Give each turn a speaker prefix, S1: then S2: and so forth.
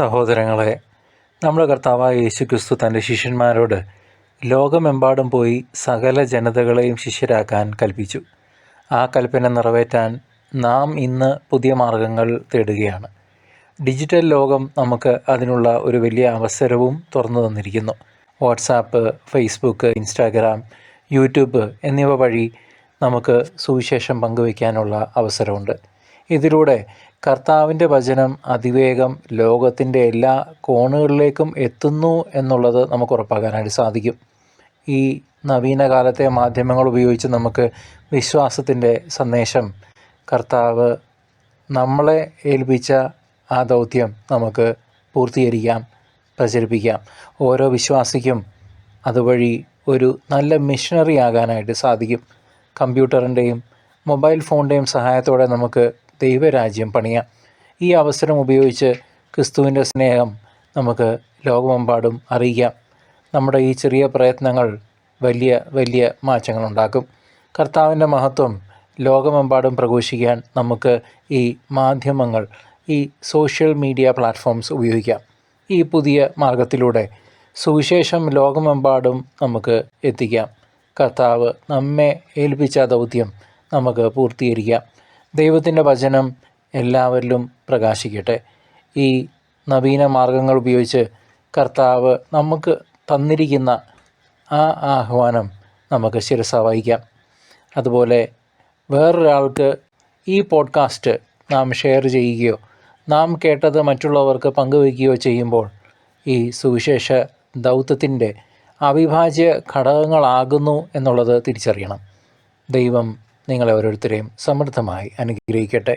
S1: സഹോദരങ്ങളെ, നമ്മുടെ കർത്താവായ യേശുക്രിസ്തു തൻ്റെ ശിഷ്യന്മാരോട് ലോകമെമ്പാടും പോയി സകല ജനതകളെയും ശിഷ്യരാക്കാൻ കൽപ്പിച്ചു. ആ കൽപ്പന നിറവേറ്റാൻ നാം ഇന്ന് പുതിയ മാർഗങ്ങൾ തേടുകയാണ്. ഡിജിറ്റൽ ലോകം നമുക്ക് അതിനുള്ള ഒരു വലിയ അവസരവും തുറന്നു തന്നിരിക്കുന്നു. വാട്സാപ്പ്, ഫേസ്ബുക്ക്, ഇൻസ്റ്റാഗ്രാം, യൂട്യൂബ് എന്നിവ വഴി നമുക്ക് സുവിശേഷം പങ്കുവയ്ക്കാനുള്ള അവസരമുണ്ട്. ഇതിലൂടെ കർത്താവിൻ്റെ വചനം അതിവേഗം ലോകത്തിൻ്റെ എല്ലാ കോണുകളിലേക്കും എത്തുന്നു എന്നുള്ളത് നമുക്ക് ഉറപ്പാക്കാനായിട്ട് സാധിക്കും. ഈ നവീന കാലത്തെ മാധ്യമങ്ങൾ ഉപയോഗിച്ച് നമുക്ക് വിശ്വാസത്തിൻ്റെ സന്ദേശം കർത്താവ് നമ്മളെ ഏൽപ്പിച്ച ആ ദൗത്യം നമുക്ക് പൂർത്തീകരിക്കാം, പ്രചരിപ്പിക്കാം. ഓരോ വിശ്വാസിക്കും അതുവഴി ഒരു നല്ല മിഷണറി ആകാനായിട്ട് സാധിക്കും. കമ്പ്യൂട്ടറിൻ്റെയും മൊബൈൽ ഫോണിൻ്റെയും സഹായത്തോടെ നമുക്ക് ദൈവരാജ്യം പണിയാം. ഈ അവസരം ഉപയോഗിച്ച് ക്രിസ്തുവിൻ്റെ സ്നേഹം നമുക്ക് ലോകമെമ്പാടും അറിയിക്കാം. നമ്മുടെ ഈ ചെറിയ പ്രയത്നങ്ങൾ വലിയ വലിയ മാറ്റങ്ങളുണ്ടാക്കും. കർത്താവിൻ്റെ മഹത്വം ലോകമെമ്പാടും പ്രഘോഷിക്കാൻ നമുക്ക് ഈ മാധ്യമങ്ങൾ, ഈ സോഷ്യൽ മീഡിയ പ്ലാറ്റ്ഫോംസ് ഉപയോഗിക്കാം. ഈ പുതിയ മാർഗത്തിലൂടെ സുവിശേഷം ലോകമെമ്പാടും നമുക്ക് എത്തിക്കാം. കർത്താവ് നമ്മെ ഏൽപ്പിച്ച ദൗത്യം നമുക്ക് പൂർത്തീകരിക്കാം. ദൈവത്തിൻ്റെ വചനം എല്ലാവരിലും പ്രകാശിക്കട്ടെ. ഈ നവീന മാർഗങ്ങൾ ഉപയോഗിച്ച് കർത്താവ് നമുക്ക് തന്നിരിക്കുന്ന ആ ആഹ്വാനം നമുക്ക് ശിരസാ വഹിക്കാം. അതുപോലെ വേറൊരാൾക്ക് ഈ പോഡ്കാസ്റ്റ് നാം ഷെയർ ചെയ്യുകയോ നാം കേട്ടത് മറ്റുള്ളവർക്ക് പങ്കുവയ്ക്കുകയോ ചെയ്യുമ്പോൾ ഈ സുവിശേഷ ദൗത്യത്തിൻ്റെ അവിഭാജ്യ ഘടകങ്ങളാകുന്നു എന്നുള്ളത് തിരിച്ചറിയണം. ദൈവം നിങ്ങളെ ഓരോരുത്തരെയും സമൃദ്ധമായി അനുഗ്രഹിക്കട്ടെ.